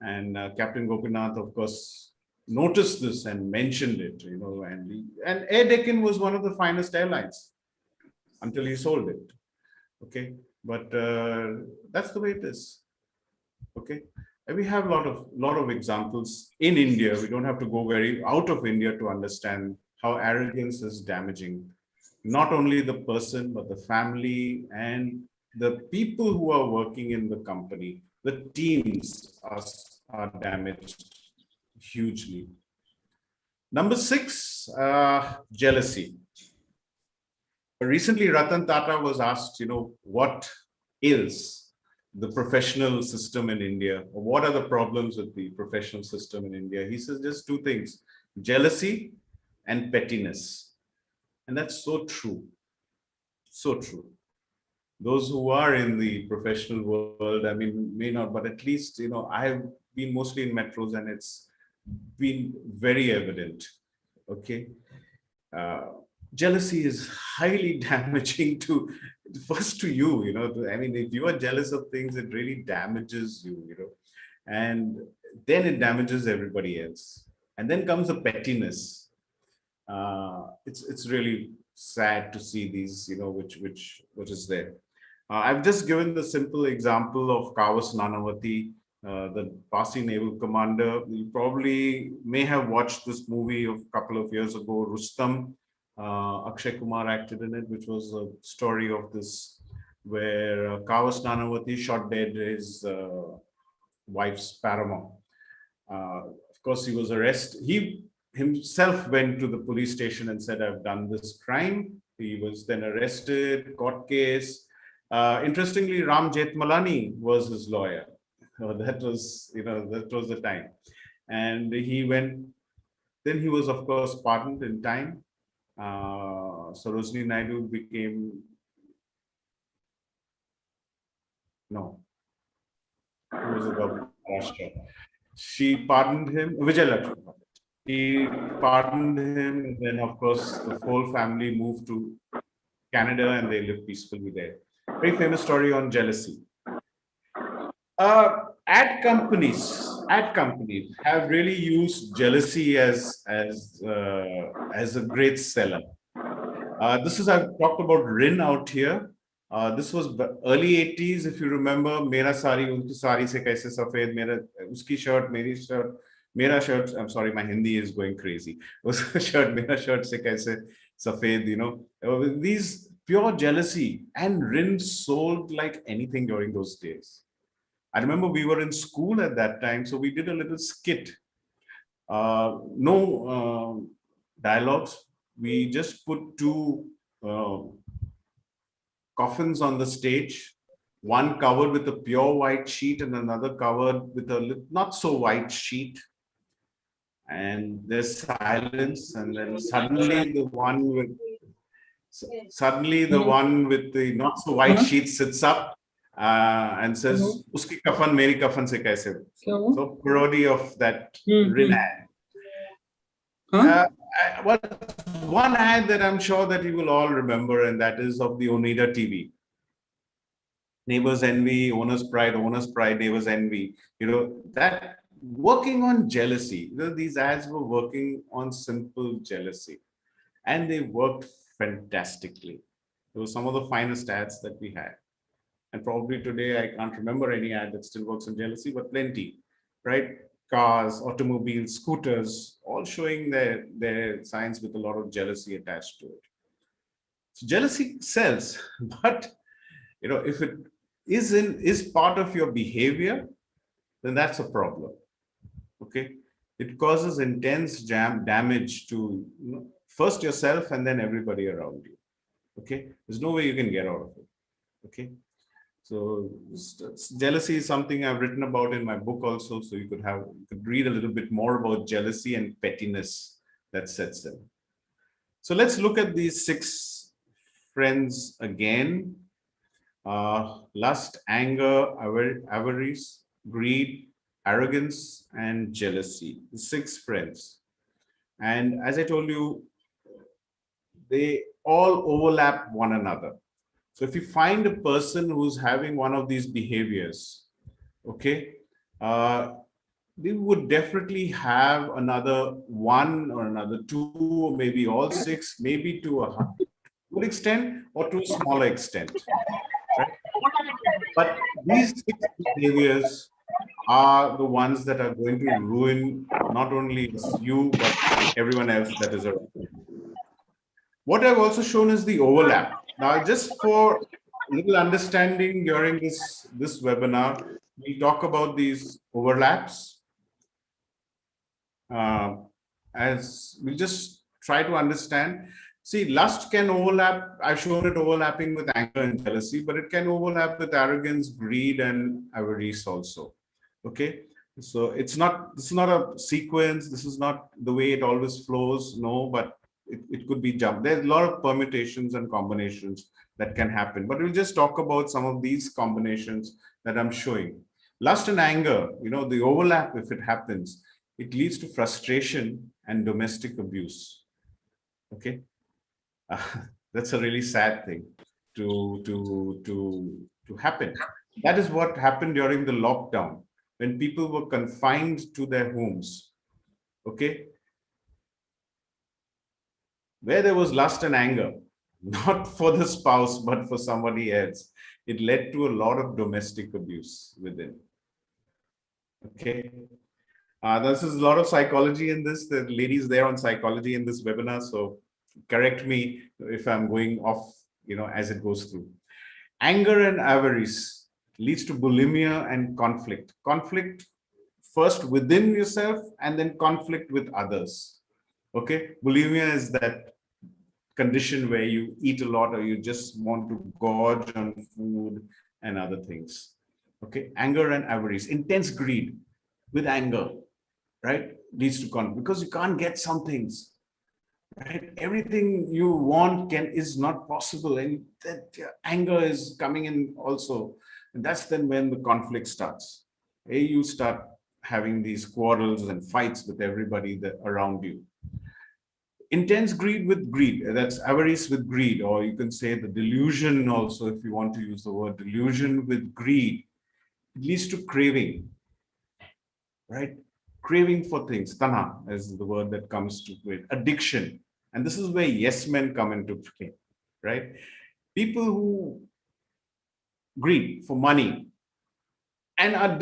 And Captain Gopinath, of course, noticed this and mentioned it, you know, and Air Deccan was one of the finest airlines until he sold it. Okay, but that's the way it is. Okay, and we have a lot of examples in India. We don't have to go very out of India to understand how arrogance is damaging not only the person but the family and the people who are working in the company. The teams are damaged hugely. Number 6, jealousy. Recently, Ratan Tata was asked, you know, what is the professional system in India, or what are the problems with the professional system in India, he says just two things: jealousy and pettiness. And that's so true. So true. Those who are in the professional world, I mean, may not, but at least, I have been mostly in metros and it's been very evident. Okay. Uh, Jealousy is highly damaging to first to you, I mean, if you are jealous of things, it really damages you, and then it damages everybody else. And then comes the pettiness. It's really sad to see these, which is there. I've just given the simple example of Kavas Nanavati, the Parsi naval commander. You probably may have watched this movie of a couple of years ago, Rustam. Akshay Kumar acted in it, which was a story of this, where Kavas Nanavati shot dead his wife's paramour. Of course, he was arrested. He himself went to the police station and said, "I've done this crime." He was then arrested, court case. Interestingly, Ram Jethmalani was his lawyer. That was, that was the time. And he went, then he was, of course, pardoned in time. Sarojini Naidu became, no, who was the governor of Maharashtra? She pardoned him, Vijay Lakshmi. He pardoned him, and then, of course, the whole family moved to Canada and they lived peacefully there. Very famous story on jealousy. Ad companies have really used jealousy as a great seller. This is, I've talked about Rin out here. This was early 80s, if you remember. Mera sari, unki sari se kaise safed, mera uski shirt, meri shirt, mera shirt. I'm sorry, my Hindi is going crazy. Uska shirt, mera shirt se kaise safed. These pure jealousy, and Rin sold like anything during those days. I remember we were in school at that time, so we did a little skit. No dialogues. We just put two coffins on the stage, one covered with a pure white sheet and another covered with a not so white sheet. And there's silence, and then suddenly the one with the not so white sheet sits up and says, "Uski kafan, meri kafan se kaise?" So parody of that Rin ad. Well, one ad that I'm sure that you will all remember, and that is of the Oneida TV. Neighbors envy, owner's pride, neighbors envy. That working on jealousy. These ads were working on simple jealousy, and they worked fantastically. It was some of the finest ads that we had. And probably today I can't remember any ad that still works on jealousy, but plenty, right? Cars, automobiles, scooters, all showing their signs with a lot of jealousy attached to it. So jealousy sells, but if it is part of your behavior, then that's a problem. Okay, it causes intense damage to first yourself and then everybody around you. Okay, there's no way you can get out of it. Okay. So jealousy is something I've written about in my book also. So you could read a little bit more about jealousy and pettiness that sets in. So let's look at these 6 friends again. Lust, anger, avarice, greed, arrogance, and jealousy. The 6 friends. And as I told you, they all overlap one another. So if you find a person who's having one of these behaviors, okay, they would definitely have another 1 or another 2, or maybe all 6, maybe to a good extent or to a smaller extent. Right? But these 6 behaviors are the ones that are going to ruin not only you, but everyone else that is around. What I've also shown is the overlap. Now, just for a little understanding during this webinar, we talk about these overlaps. As we just try to understand See, lust can overlap. I've shown it overlapping with anger and jealousy, but it can overlap with arrogance, greed, and avarice also. Okay. So this is not a sequence. This is not the way it always flows. No, but it could be jump. There's a lot of permutations and combinations that can happen. But we'll just talk about some of these combinations that I'm showing. Lust and anger, the overlap, if it happens, it leads to frustration and domestic abuse. Okay. That's a really sad thing to happen. That is what happened during the lockdown when people were confined to their homes. Okay, where there was lust and anger, not for the spouse but for somebody else, it led to a lot of domestic abuse within. Okay, this is a lot of psychology in this. The ladies there on psychology in this webinar, so correct me if I'm going off, as it goes through. Anger and avarice leads to bulimia and conflict. Conflict first within yourself and then conflict with others. Okay, bulimia is that condition where you eat a lot or you just want to gorge on food and other things. Okay, anger and avarice, intense greed with anger, right, leads to conflict because you can't get some things. Right, everything you want is not possible, and that anger is coming in also, and that's then when the conflict starts. You start having these quarrels and fights with everybody around you. Intense greed with greed, that's avarice with greed, or you can say the delusion also, if you want to use the word delusion with greed. It leads to craving, right? Craving for things. Tanha is the word that comes to it. Addiction. And this is where yes men come into play, right? People who greed for money and are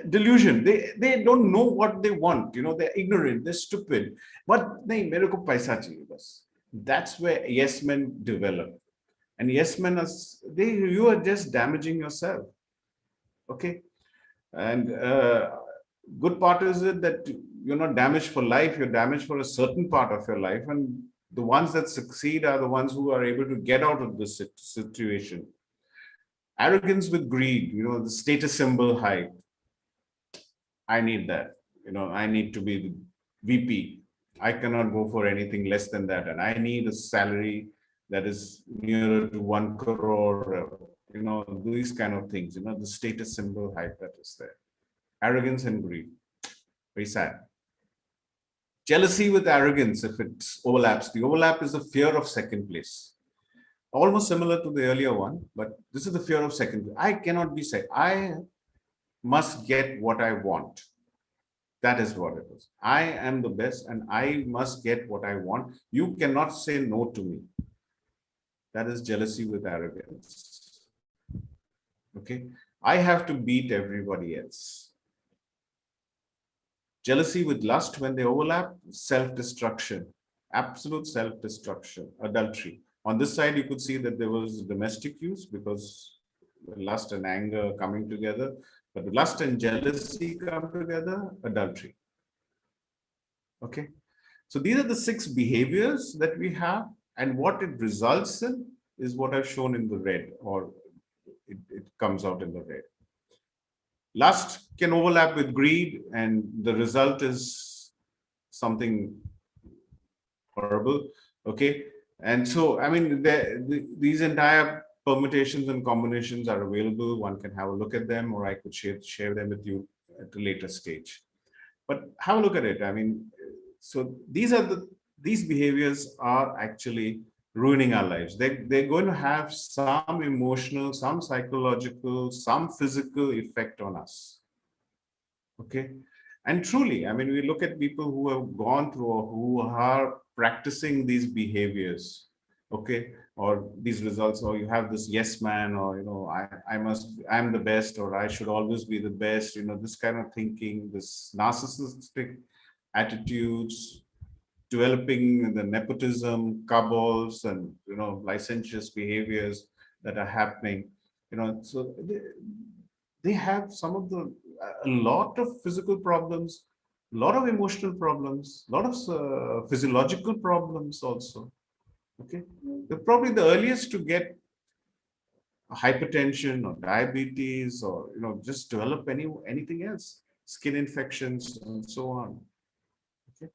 delusion. They don't know what they want. They're ignorant. They're stupid. But nahi, mere ko paisa chahiye bas. That's where yes men develop. And yes men you are just damaging yourself. Okay. And good part is it that you're not damaged for life, you're damaged for a certain part of your life. And the ones that succeed are the ones who are able to get out of this situation. Arrogance with greed, the status symbol high. I need that. I need to be the VP. I cannot go for anything less than that. And I need a salary that is nearer to 1 crore, these kind of things, the status symbol hype that is there. Arrogance and greed. Very sad. Jealousy with arrogance, if it overlaps. The overlap is the fear of second place. Almost similar to the earlier one, but this is the fear of second place. I cannot be second. I must get what I want. That is what it is. I am the best and I must get what I want. You cannot say no to me. That is jealousy with arrogance. Okay. I have to beat everybody else. Jealousy with lust, when they overlap, self-destruction, absolute self-destruction, adultery. On this side, you could see that there was domestic use because lust and anger coming together, but lust and jealousy come together, adultery. Okay. So these are the 6 behaviors that we have, and what it results in is what I've shown in the red, or it comes out in the red. Lust can overlap with greed, and the result is something horrible. Okay. And so, I mean, these entire permutations and combinations are available. One can have a look at them, or I could share them with you at a later stage. But have a look at it. I mean, so these behaviors are actually ruining our lives. They're going to have some emotional, some psychological, some physical effect on us. Okay. And truly, I mean, we look at people who have gone through or who are practicing these behaviors, okay, or these results, or you have this yes man, or, I'm the best, or I should always be the best, this kind of thinking, this narcissistic attitudes, developing the nepotism, cabals, and, licentious behaviors that are happening, so they have a lot of physical problems, a lot of emotional problems, a lot of physiological problems also. Okay, they're probably the earliest to get hypertension or diabetes, or just develop anything else, skin infections and so on. Okay,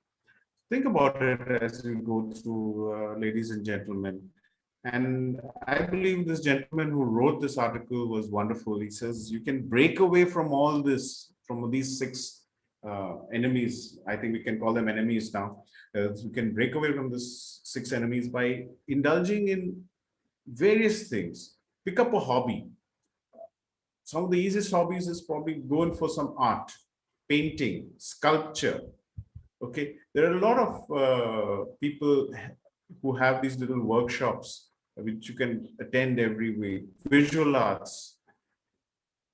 think about it as we go through, ladies and gentlemen. And I believe this gentleman who wrote this article was wonderful. He says you can break away from all this, from these six enemies. I think we can call them enemies now. You can break away from these six enemies by indulging in various things. Pick up a hobby. Some of the easiest hobbies is probably going for some art, painting, sculpture. Okay, there are a lot of people who have these little workshops which you can attend every week. Visual arts,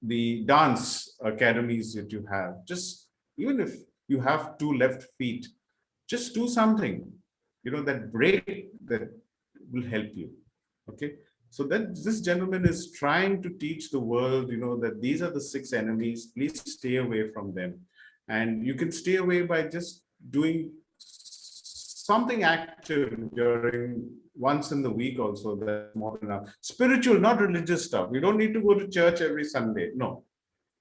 the dance academies that you have. Just even if you have two left feet, just do something, that break that will help you. Okay. So then this gentleman is trying to teach the world, that these are the six enemies. Please stay away from them. And you can stay away by just doing something active during once in the week also. That's more than enough. Spiritual, not religious stuff. You don't need to go to church every Sunday. No.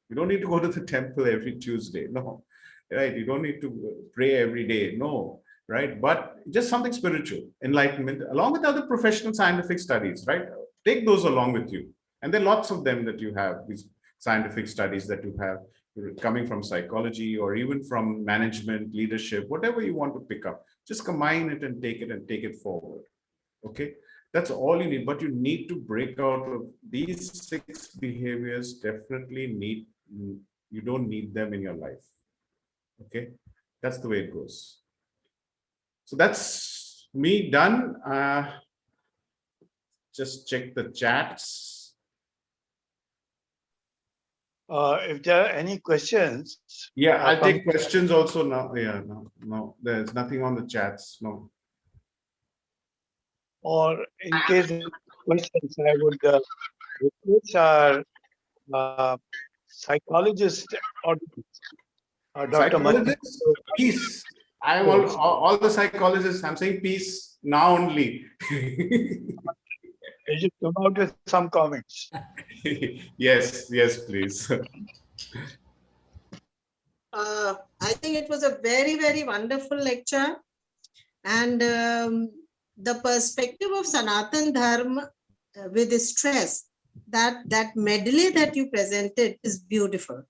You don't need to go to the temple every Tuesday. No. Right. You don't need to pray every day. No. Right. But just something spiritual, enlightenment, along with other professional scientific studies, right? Take those along with you. And there are lots of them that you have, these scientific studies that you have coming from psychology or even from management, leadership, whatever you want to pick up. Just combine it and take it forward. Okay. That's all you need. But you need to break out of these six behaviors. Definitely you don't need them in your life. Okay. That's the way it goes. So that's me done. Just check the chats. If there are any questions. Yeah, I'll take questions also now. Yeah, no, there's nothing on the chats. No. Or in case of questions, I would request our psychologist or Dr. Psychologist, peace. I'm all the psychologists. I'm saying peace now only. You should come out with some comments. Yes, please. I think it was a very, very wonderful lecture. And the perspective of Sanatan Dharma with the stress, that medley that you presented is beautiful.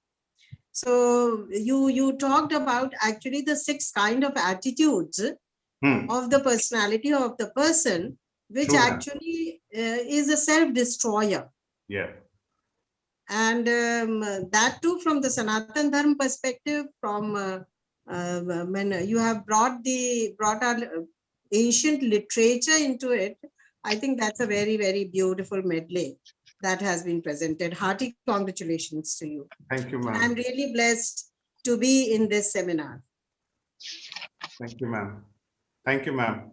So you talked about actually the six kind of attitudes of the personality of the person, which actually is a self-destroyer. Yeah. And that too from the Sanatan Dharma perspective, from when you have brought our ancient literature into it, I think that's a very, very beautiful medley that has been presented. Hearty congratulations to you. Thank you, ma'am. I'm really blessed to be in this seminar. Thank you, ma'am. Thank you, ma'am.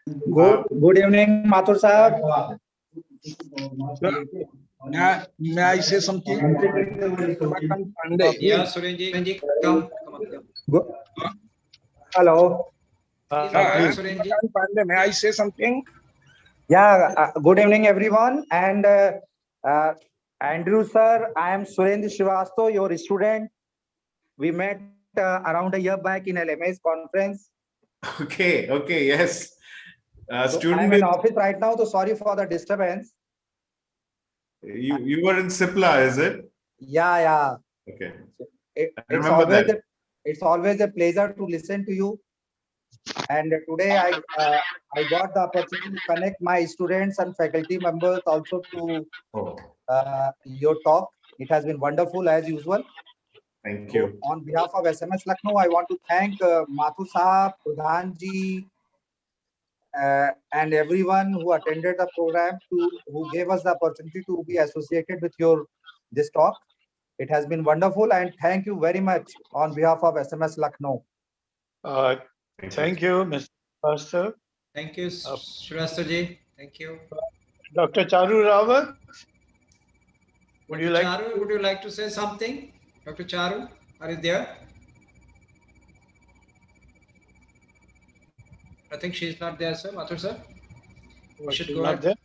Good evening, Mathur Sahab. May I say something? Yeah, Surenji, come. Hello. Surenji, may I say something? Yeah, good evening, everyone. And Andrew sir, I am Surendra Srivastav, your student. We met around a year back in LMS conference. Okay, yes. So I'm in office right now, so sorry for the disturbance. You were in Sipla, is it? Yeah. Okay. It's always a pleasure to listen to you. And today I got the opportunity to connect my students and faculty members also to your talk. It has been wonderful as usual. Thank you. So on behalf of SMS Lucknow, I want to thank Mathur Sahab, Pradhan ji, and everyone who attended the program, who gave us the opportunity to be associated with this talk. It has been wonderful, and thank you very much on behalf of SMS Lucknow. Thank you, Mr. Pastor. Thank you, Shrestha ji. Thank you. Dr. Charu Rawat, would you like to say something? Dr. Charu, are you there? I think she's not there, sir. Mathur sir? Should She's go not ahead. there.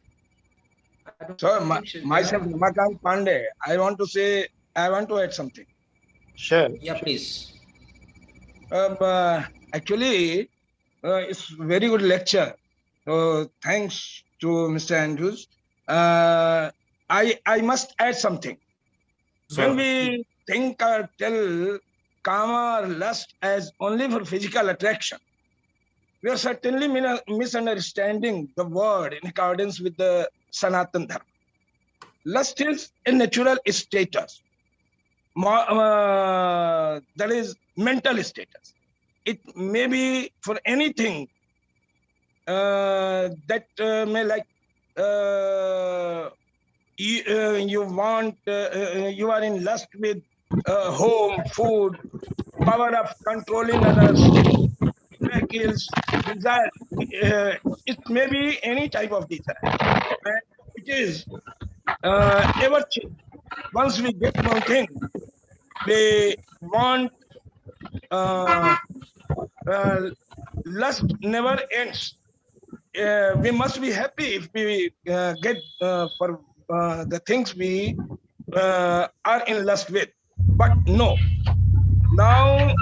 I don't So think she's myself, there. Ramakant Pandey, I want to add something. Sure. Yeah, please. Actually, it's very good lecture. So thanks to Mr. Andrews. I must add something. When Sure. we think or tell kama or lust as only for physical attraction, we are certainly misunderstanding the word in accordance with the Sanatan Dharma. Lust is a natural status, that is mental status. It may be for anything that may like you want, you are in lust with home, food, power of controlling others, vehicles, desire. It may be any type of desire. And it is ever change. Once we get one thing, we want, uh, lust never ends. We must be happy if we get for the things we are in lust with. But no, now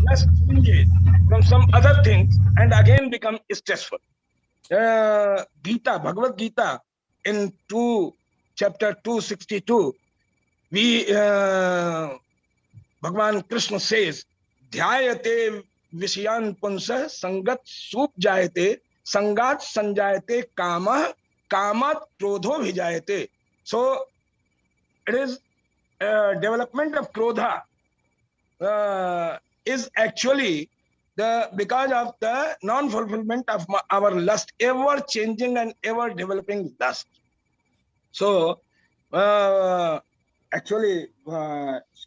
lust changes from some other things and again become stressful. Gita, Bhagavad Gita, in chapter 262, we Bhagavan Krishna says, Dhyayate Vishayan Punsa Sangat Sup Jayate Sangat Sanjayate Kama Kamat Krodho Vijayate. So it is development of Krodha is actually because of the non-fulfillment of our lust, ever changing and ever developing lust. So actually,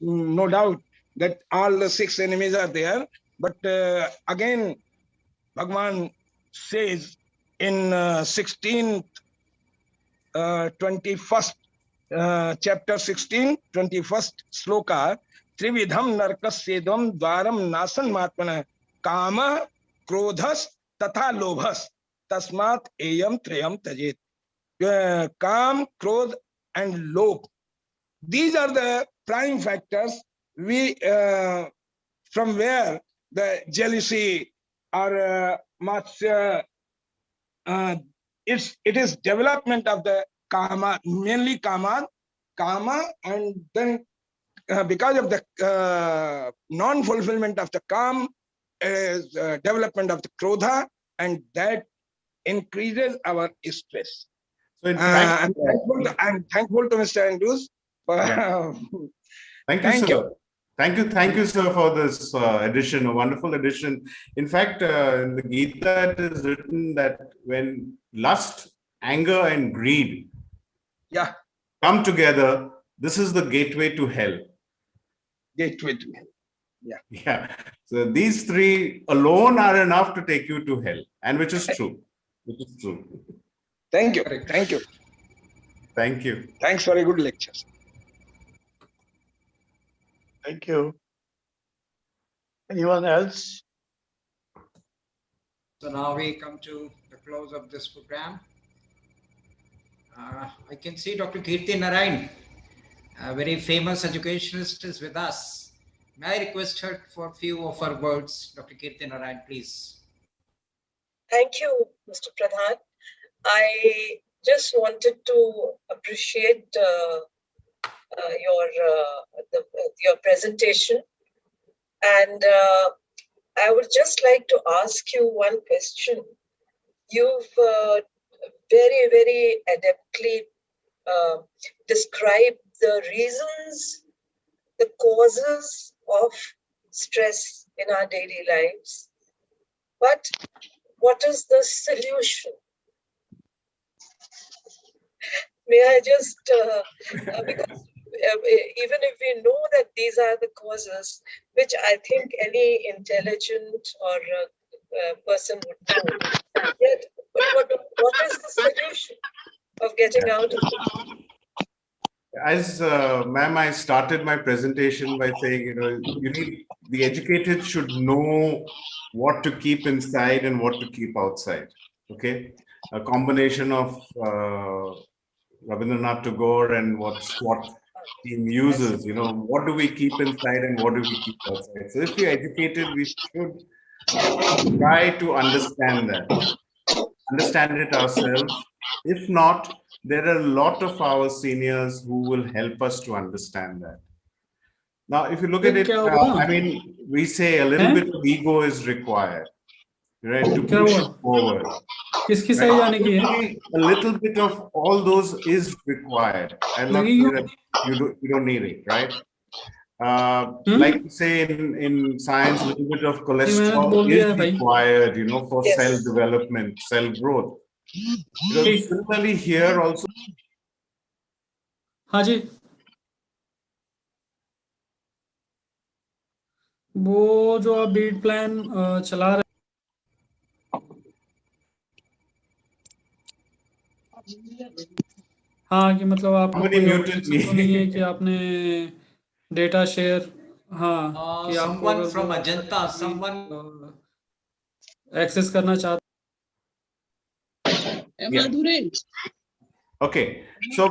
no doubt that all the 6 enemies are there. But again, Bhagavan says in 16th, 21st, chapter 16, 21st sloka, Trividham narkasedvam dwaram nasan matmana kama krodhas tatha lobhas tasmat eyam trayam tajet. Kam, krodh and lobh. These are the prime factors we from where the jealousy or matsya, it is development of the kama, mainly kama, and then because of the non-fulfillment of the kam, is development of the krodha, and that increases our stress. So in fact, I'm thankful to Mr. Andrews. Yeah. Thank you, Thank sir. you. Thank you, sir, for this addition, a wonderful addition. In fact, in the Gita, it is written that when lust, anger, and greed come together, this is the gateway to hell. Gateway to hell. Yeah. Yeah. So these 3 alone are enough to take you to hell, and which is true. Which is true. Thank you. Thank you. Thank you. Thanks for a good lecture. Thank you. Anyone else? So now we come to the close of this program. I can see Dr. Kirti Narayan, a very famous educationist, is with us. May I request her for a few of her words? Dr. Kirti Narayan, please. Thank you, Mr. Pradhan. I just wanted to appreciate your presentation, and I would just like to ask you one question. You've very, very adeptly described the reasons, the causes of stress in our daily lives. But what is the solution? May I just, because even if we know that these are the causes, which I think any intelligent or person would know, yet, but what is the solution of getting out of it? As ma'am, I started my presentation by saying, the educated should know what to keep inside and what to keep outside. Okay. a combination of Rabindranath Tagore and what S.W.A.T team uses. You know, what do we keep inside and what do we keep outside? So if we're educated, we should try to understand it ourselves. If not, there are a lot of our seniors who will help us to understand that. Now, if you look at it, I mean, we say a little bit of ego is required, right, to push it forward. Right? A little bit of all those is required. I'm not saying that you don't need it, right? Like you say in science, a little bit of cholesterol is required, you know, for cell development, cell growth. You know, similarly here also. हाँ जी, वो जो आप beat plan चला रहे, हाँ, कि मतलब आपको कोई ऑब्जेक्शन तो नहीं है कि आपने डेटा शेयर, हाँ, कि आपको someone अगर from वो Ajanta, someone एक्सेस करना चाहते Yeah. Okay, so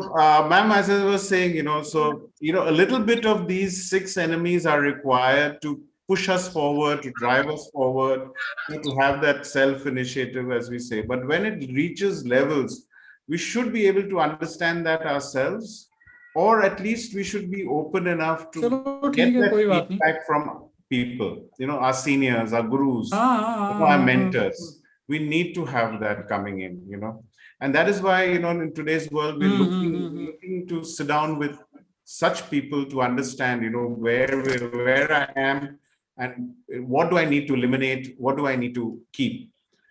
ma'am, as I was saying, you know, so you know, a little bit of these 6 enemies are required to push us forward, to drive us forward, you know, to have that self-initiative, as we say. But when it reaches levels, we should be able to understand that ourselves, or at least we should be open enough to get that feedback from people, you know, our seniors, our gurus, our mentors. We need to have that coming in, you know. And that is why, you know, in today's world, we're looking to sit down with such people to understand, you know, where I am and what do I need to eliminate, what do I need to keep.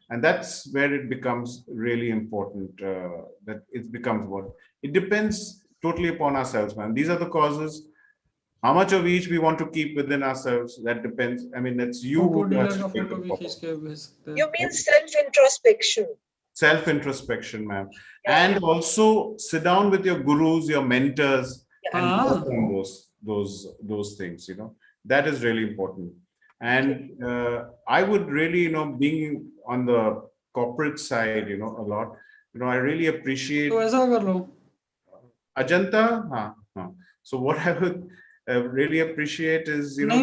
And that's where it becomes really important, that it becomes what, it depends totally upon ourselves, man. These are the causes. How much of each we want to keep within ourselves, that depends. I mean, that's you who has to take the call. You mean self-introspection? Self-introspection, ma'am. And also sit down with your gurus, your mentors, and work on those things, you know. That is really important. And I would really, you know, being on the corporate side, you know, a lot, you know, I really appreciate Ajanta. So what I would really appreciate is, you know,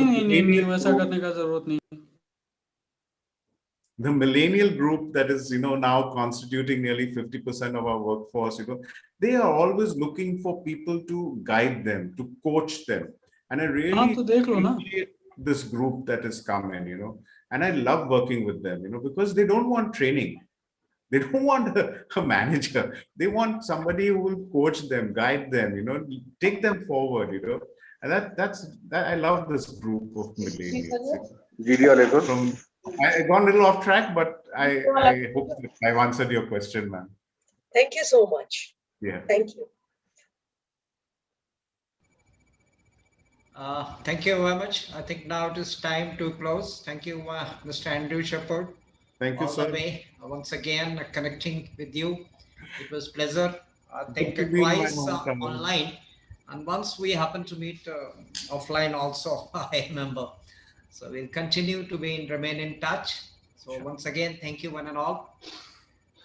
the millennial group that is, you know, now constituting nearly 50% of our workforce, you know, they are always looking for people to guide them, to coach them. And I really appreciate this group that has come in, you know, and I love working with them, you know, because they don't want training. They don't want a manager. They want somebody who will coach them, guide them, you know, take them forward, you know. And I love this group of millennials. I got a little off track, but I hope that I've answered your question, ma'am. Thank you so much. Yeah. Thank you. Thank you very much. I think now it is time to close. Thank you, Mr. Andrew Shepherd. Thank you, all sir. the way. Once again, connecting with you. It was pleasure. I think twice online. And once we happen to meet offline also, I remember. So we'll continue to remain in touch. So once again, thank you one and all.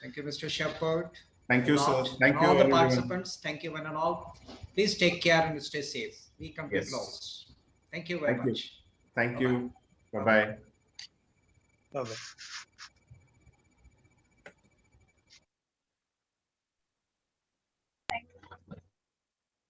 Thank you, Mr. Shepherd. Thank you, sir. Thank you, all the everyone. participants. Thank you one and all. Please take care and stay safe. We come to close. Thank you very much. Thank you. Bye-bye. Bye-bye.